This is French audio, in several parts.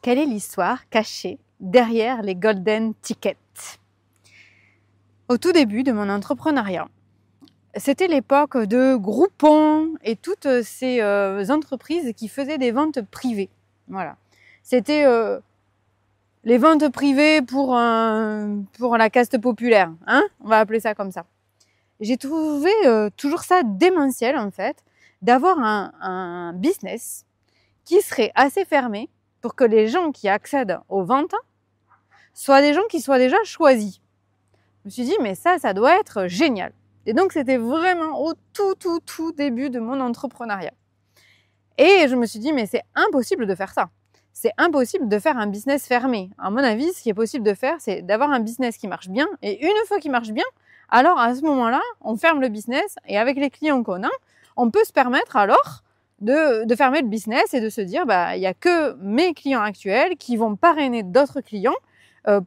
Quelle est l'histoire cachée derrière les golden tickets? Au tout début de mon entrepreneuriat, c'était l'époque de Groupon et toutes ces entreprises qui faisaient des ventes privées. Voilà. C'était les ventes privées pour la caste populaire, hein, on va appeler ça comme ça. J'ai trouvé toujours ça démentiel en fait, d'avoir un business qui serait assez fermé pour que les gens qui accèdent aux ventes soient des gens qui soient déjà choisis. Je me suis dit, mais ça doit être génial. Et donc, c'était vraiment au tout début de mon entrepreneuriat. Et je me suis dit, mais c'est impossible de faire ça. C'est impossible de faire un business fermé. À mon avis, ce qui est possible de faire, c'est d'avoir un business qui marche bien. Et une fois qu'il marche bien, alors à ce moment-là, on ferme le business et avec les clients qu'on a, on peut se permettre alors de fermer le business et de se dire, il n'y a que mes clients actuels qui vont parrainer d'autres clients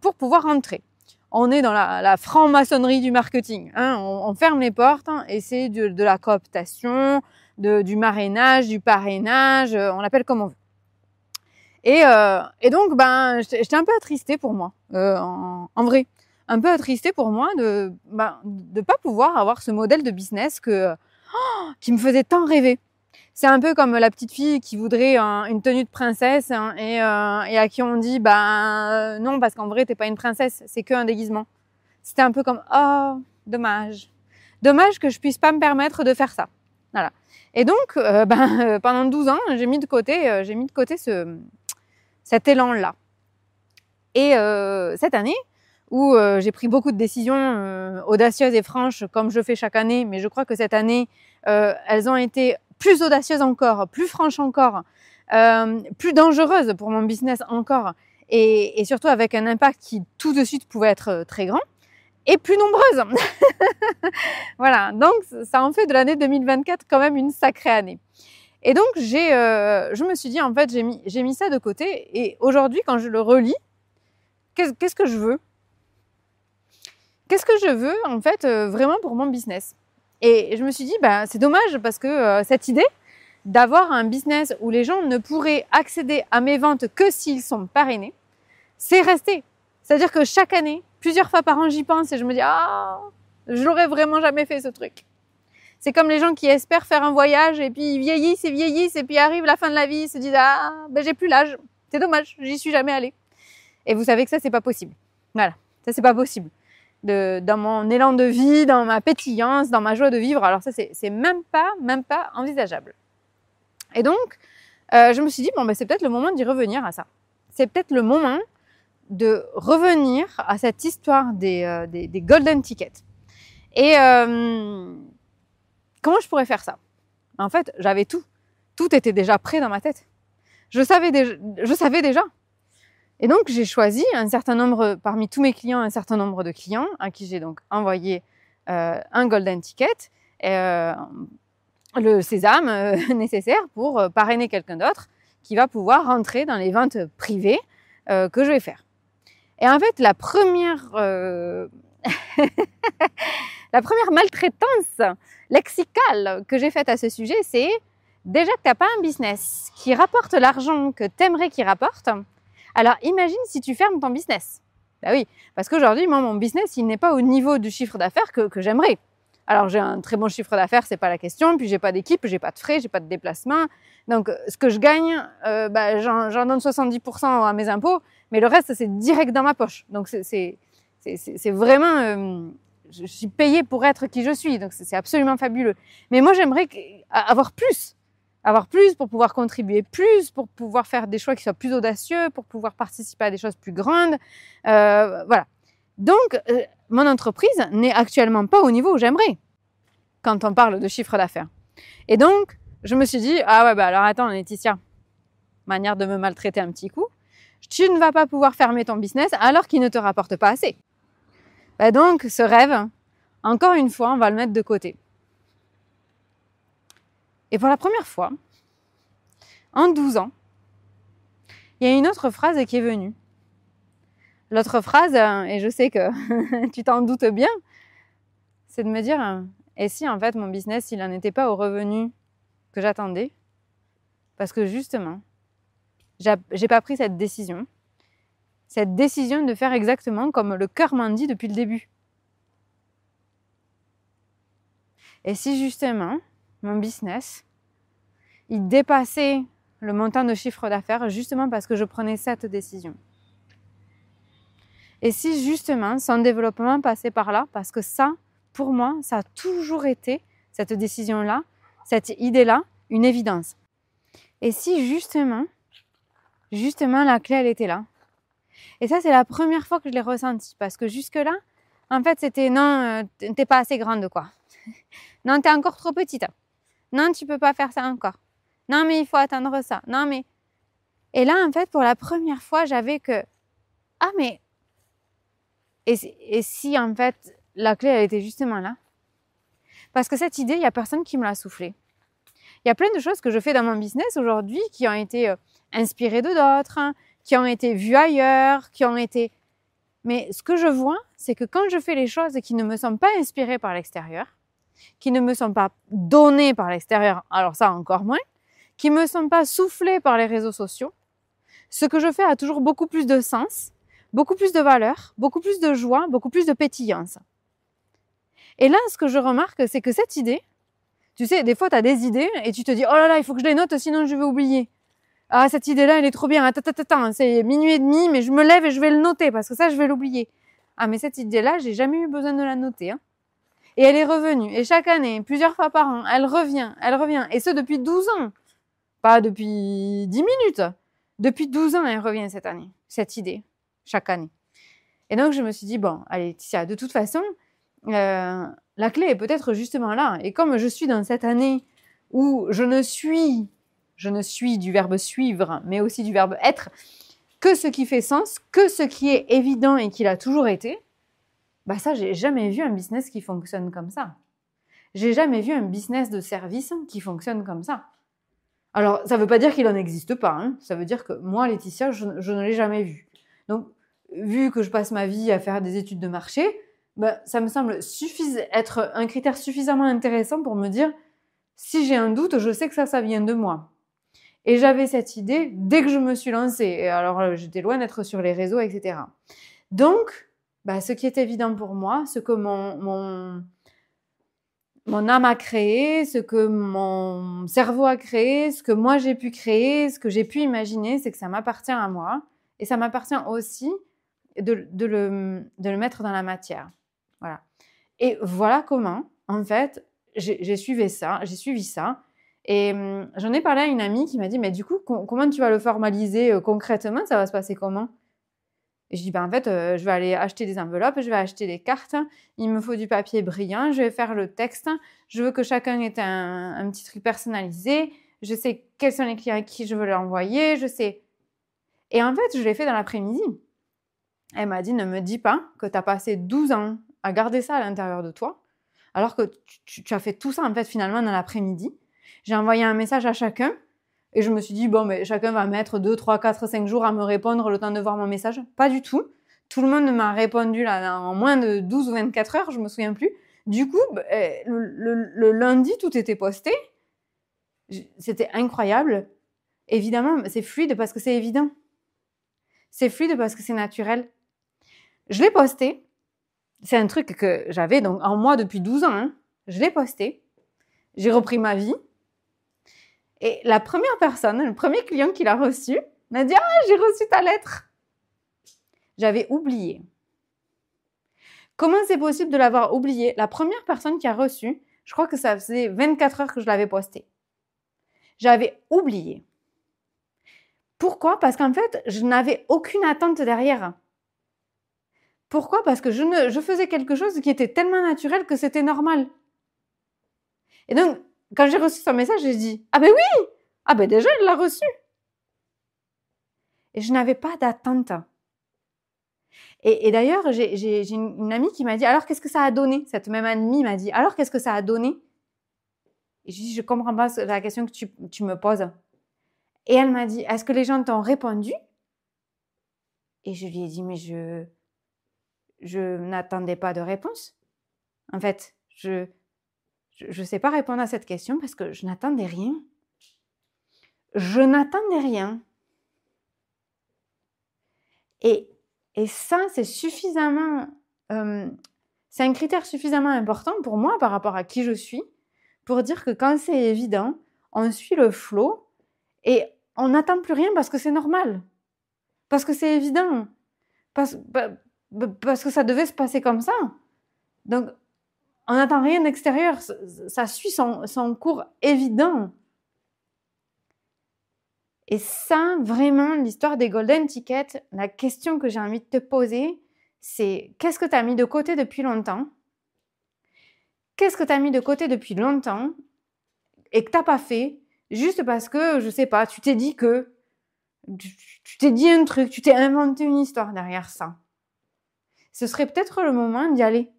pour pouvoir rentrer. On est dans la franc-maçonnerie du marketing. Hein. On ferme les portes et c'est de la cooptation, du marrainage, du parrainage, on l'appelle comme on veut. Et donc, j'étais un peu attristée pour moi, en vrai. Un peu attristée pour moi de pas pouvoir avoir ce modèle de business qui me faisait tant rêver. C'est un peu comme la petite fille qui voudrait une tenue de princesse et à qui on dit non parce qu'en vrai t'es pas une princesse, c'est qu'un déguisement. C'était un peu comme dommage que je puisse pas me permettre de faire ça. Voilà. Et donc pendant 12 ans j'ai mis de côté cet élan là. Et cette année où j'ai pris beaucoup de décisions audacieuses et franches comme je fais chaque année, mais je crois que cette année elles ont été plus audacieuse encore, plus franche encore, plus dangereuse pour mon business encore, et surtout avec un impact qui tout de suite pouvait être très grand, et plus nombreuse. Voilà, donc ça en fait de l'année 2024 quand même une sacrée année. Et donc je me suis dit, en fait, j'ai mis ça de côté, et aujourd'hui quand je le relis, qu'est-ce que je veux? Qu'est-ce que je veux en fait vraiment pour mon business? Et je me suis dit, c'est dommage parce que cette idée d'avoir un business où les gens ne pourraient accéder à mes ventes que s'ils sont parrainés, c'est resté. C'est-à-dire que chaque année, plusieurs fois par an, j'y pense et je me dis, je l'aurais vraiment jamais fait ce truc. C'est comme les gens qui espèrent faire un voyage et puis ils vieillissent et puis arrive la fin de la vie, ils se disent, j'ai plus l'âge. C'est dommage, j'y suis jamais allée. Et vous savez que ça, c'est pas possible. Voilà, ça, c'est pas possible. Dans mon élan de vie, dans ma pétillance, dans ma joie de vivre. Alors ça, c'est même pas envisageable. Et donc, je me suis dit, c'est peut-être le moment d'y revenir à ça. C'est peut-être le moment de revenir à cette histoire des golden tickets. Et comment je pourrais faire ça? En fait, j'avais tout. Tout était déjà prêt dans ma tête. Je savais déjà. Et donc, j'ai choisi parmi tous mes clients, un certain nombre de clients à qui j'ai donc envoyé un golden ticket, le sésame nécessaire pour parrainer quelqu'un d'autre qui va pouvoir rentrer dans les ventes privées que je vais faire. Et en fait, la première maltraitance lexicale que j'ai faite à ce sujet, c'est déjà que tu n'as pas un business qui rapporte l'argent que tu aimerais qu'il rapporte. Alors, imagine si tu fermes ton business. Oui, parce qu'aujourd'hui, moi, mon business, il n'est pas au niveau du chiffre d'affaires que j'aimerais. Alors, j'ai un très bon chiffre d'affaires, c'est pas la question. Puis, j'ai pas d'équipe, j'ai pas de frais, j'ai pas de déplacement. Donc, ce que je gagne, j'en donne 70% à mes impôts, mais le reste, c'est direct dans ma poche. Donc, c'est vraiment... je suis payée pour être qui je suis. Donc, c'est absolument fabuleux. Mais moi, j'aimerais avoir plus. Avoir plus pour pouvoir contribuer plus, pour pouvoir faire des choix qui soient plus audacieux, pour pouvoir participer à des choses plus grandes. Voilà. Donc, mon entreprise n'est actuellement pas au niveau où j'aimerais quand on parle de chiffre d'affaires. Et donc, je me suis dit, alors attends Laetitia, manière de me maltraiter un petit coup, tu ne vas pas pouvoir fermer ton business alors qu'il ne te rapporte pas assez. Donc, ce rêve, encore une fois, on va le mettre de côté. Et pour la première fois, en 12 ans, il y a une autre phrase qui est venue. L'autre phrase, et je sais que tu t'en doutes bien, c'est de me dire, et si en fait mon business, il n'en était pas au revenu que j'attendais, parce que justement, j'ai pas pris cette décision. Cette décision de faire exactement comme le cœur m'en dit depuis le début. Et si justement, mon business, il dépassait le montant de chiffre d'affaires justement parce que je prenais cette décision. Et si justement, son développement passait par là, parce que ça, pour moi, ça a toujours été, cette décision-là, cette idée-là, une évidence. Et si justement, la clé, elle était là. Et ça, c'est la première fois que je l'ai ressenti, parce que jusque-là, en fait, c'était non, t'es pas assez grande, quoi. Non, t'es encore trop petite. Non, tu peux pas faire ça encore. Non, mais il faut attendre ça. Non, mais... Et là, en fait, pour la première fois, j'avais que... Ah, mais... Et si, en fait, la clé, elle était justement là? Parce que cette idée, il n'y a personne qui me l'a soufflée. Il y a plein de choses que je fais dans mon business aujourd'hui qui ont été inspirées de d'autres, hein, qui ont été vues ailleurs, qui ont été... Mais ce que je vois, c'est que quand je fais les choses qui ne me sont pas inspirées par l'extérieur, qui ne me sont pas données par l'extérieur, alors ça encore moins, qui ne me sont pas soufflées par les réseaux sociaux, ce que je fais a toujours beaucoup plus de sens, beaucoup plus de valeur, beaucoup plus de joie, beaucoup plus de pétillance. Et là, ce que je remarque, c'est que cette idée, tu sais, des fois, tu as des idées et tu te dis « Oh là là, il faut que je les note, sinon je vais oublier. Ah, cette idée-là, elle est trop bien. Attends, c'est minuit et demi, mais je me lève et je vais le noter parce que ça, je vais l'oublier. » Ah, mais cette idée-là, j'ai jamais eu besoin de la noter. Hein. Et elle est revenue. Et chaque année, plusieurs fois par an, elle revient. Et ce, depuis 12 ans. Pas depuis 10 minutes. Depuis 12 ans, elle revient cette année, cette idée, chaque année. Et donc, je me suis dit, bon, allez, Laetitia, de toute façon, la clé est peut-être justement là. Et comme je suis dans cette année où je ne suis du verbe suivre, mais aussi du verbe être, que ce qui fait sens, que ce qui est évident et qui l'a toujours été, bah ça, j'ai jamais vu un business qui fonctionne comme ça. J'ai jamais vu un business de service qui fonctionne comme ça. Alors, ça ne veut pas dire qu'il n'en existe pas. Hein. Ça veut dire que moi, Laetitia, je ne l'ai jamais vu. Donc, vu que je passe ma vie à faire des études de marché, ben, ça me semble être un critère suffisamment intéressant pour me dire, si j'ai un doute, je sais que ça vient de moi. Et j'avais cette idée dès que je me suis lancée. Et alors, j'étais loin d'être sur les réseaux, etc. Donc, ben, ce qui est évident pour moi, ce que mon âme a créé, ce que mon cerveau a créé, ce que moi j'ai pu créer, ce que j'ai pu imaginer, c'est que ça m'appartient à moi. Et ça m'appartient aussi de le mettre dans la matière. Voilà. Et voilà comment, en fait, j'ai suivi ça. Et j'en ai parlé à une amie qui m'a dit, mais du coup, comment tu vas le formaliser concrètement? Ça va se passer comment? Et je dis, en fait, je vais aller acheter des enveloppes, je vais acheter des cartes, il me faut du papier brillant, je vais faire le texte, je veux que chacun ait un petit truc personnalisé, je sais quels sont les clients à qui je veux l'envoyer, je sais. Et en fait, je l'ai fait dans l'après-midi. Elle m'a dit, ne me dis pas que tu as passé 12 ans à garder ça à l'intérieur de toi, alors que tu as fait tout ça, en fait, finalement, dans l'après-midi. J'ai envoyé un message à chacun. Et je me suis dit, bon, mais chacun va mettre 2, 3, 4, 5 jours à me répondre le temps de voir mon message. Pas du tout. Tout le monde m'a répondu là, en moins de 12 ou 24 heures, je me souviens plus. Du coup, le lundi, tout était posté. C'était incroyable. Évidemment, c'est fluide parce que c'est évident. C'est fluide parce que c'est naturel. Je l'ai posté. C'est un truc que j'avais donc en moi depuis 12 ans. Hein. Je l'ai posté. J'ai repris ma vie. Et la première personne, le premier client qui l'a reçu, m'a dit « Ah, j'ai reçu ta lettre !» J'avais oublié. Comment c'est possible de l'avoir oublié? La première personne qui a reçu, je crois que ça faisait 24 heures que je l'avais posté. J'avais oublié. Pourquoi? Parce qu'en fait, je n'avais aucune attente derrière. Pourquoi? Parce que je faisais quelque chose qui était tellement naturel que c'était normal. Et donc, quand j'ai reçu son message, j'ai dit « Ah ben oui! Ah ben déjà, elle l'a reçu !» Et je n'avais pas d'attente. Et d'ailleurs, j'ai une amie qui m'a dit « Alors, qu'est-ce que ça a donné ?» Cette même amie m'a dit « Alors, qu'est-ce que ça a donné ?» Et je lui ai dit « Je ne comprends pas la question que tu me poses. » Et elle m'a dit « Est-ce que les gens t'ont répondu ?» Et je lui ai dit « Mais je n'attendais pas de réponse. En fait, je sais pas répondre à cette question parce que je n'attendais rien. Je n'attendais rien. Et ça, c'est suffisamment... c'est un critère suffisamment important pour moi par rapport à qui je suis, pour dire que quand c'est évident, on suit le flow et on n'attend plus rien parce que c'est normal. Parce que c'est évident. Parce que ça devait se passer comme ça. Donc, on n'attend rien d'extérieur. Ça suit son cours évident. Et ça, vraiment, l'histoire des golden tickets, la question que j'ai envie de te poser, c'est qu'est-ce que tu as mis de côté depuis longtemps? Qu'est-ce que tu as mis de côté depuis longtemps et que tu n'as pas fait juste parce que, je sais pas, tu t'es dit que, tu t'es dit un truc, tu t'es inventé une histoire derrière ça. Ce serait peut-être le moment d'y aller.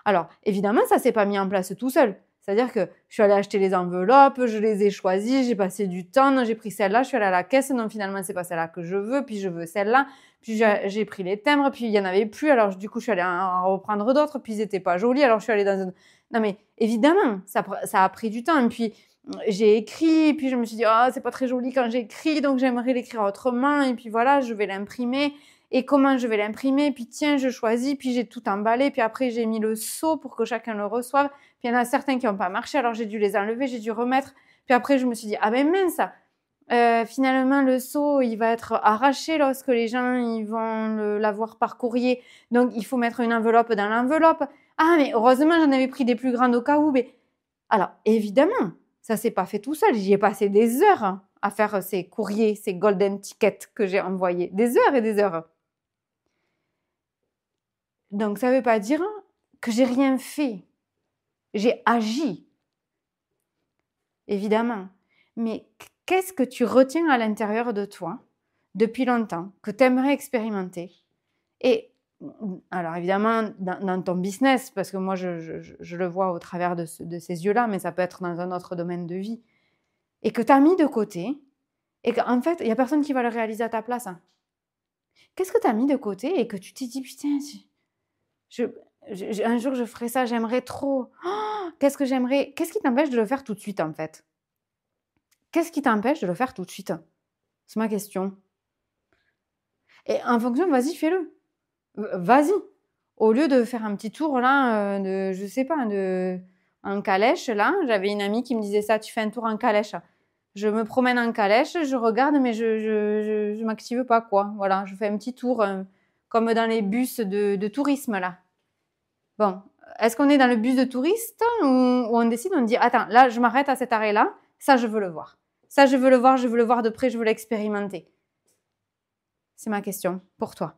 Alors, évidemment, ça s'est pas mis en place tout seul. C'est-à-dire que je suis allée acheter les enveloppes, je les ai choisies, j'ai passé du temps, j'ai pris celle-là, je suis allée à la caisse, non, finalement, c'est pas celle-là que je veux, puis je veux celle-là, puis j'ai pris les timbres, puis il y en avait plus, alors du coup, je suis allée en reprendre d'autres, puis ils étaient pas jolis, alors je suis allée dans un... Non, mais évidemment, ça a pris du temps, et puis j'ai écrit, puis je me suis dit, ah, c'est pas très joli quand j'écris, donc j'aimerais l'écrire autrement, et puis voilà, je vais l'imprimer. Et comment je vais l'imprimer? Puis tiens, je choisis, puis j'ai tout emballé, puis après j'ai mis le sceau pour que chacun le reçoive. Puis il y en a certains qui n'ont pas marché, alors j'ai dû les enlever, j'ai dû remettre. Puis après je me suis dit, ah ben mince, finalement le sceau il va être arraché lorsque les gens ils vont l'avoir par courrier. Donc il faut mettre une enveloppe dans l'enveloppe. Ah mais heureusement j'en avais pris des plus grandes au cas où. Mais... Alors évidemment, ça s'est pas fait tout seul, j'y ai passé des heures à faire ces courriers, ces golden tickets que j'ai envoyés. Des heures et des heures. Donc, ça ne veut pas dire que j'ai rien fait. J'ai agi, évidemment. Mais qu'est-ce que tu retiens à l'intérieur de toi depuis longtemps, que tu aimerais expérimenter? Et alors, évidemment, dans ton business, parce que moi, je le vois au travers de ces yeux-là, mais ça peut être dans un autre domaine de vie, et que tu as mis de côté, et qu'en fait, il n'y a personne qui va le réaliser à ta place. Qu'est-ce que tu as mis de côté et que tu t'es dit, putain, un jour, je ferai ça, j'aimerais trop. Oh, qu'est-ce que j'aimerais? Qu'est-ce qui t'empêche de le faire tout de suite, en fait? Qu'est-ce qui t'empêche de le faire tout de suite? C'est ma question. Et en fonction, vas-y, fais-le. Vas-y. Au lieu de faire un petit tour, là, je sais pas, en calèche, là, j'avais une amie qui me disait ça, tu fais un tour en calèche. Je me promène en calèche, je regarde, mais je m'active pas, quoi. Voilà, je fais un petit tour, comme dans les bus de tourisme, là. Bon, est-ce qu'on est dans le bus de touristes ou on décide, on dit, attends, là, je m'arrête à cet arrêt-là, ça, je veux le voir. Ça, je veux le voir de près, je veux l'expérimenter. C'est ma question pour toi.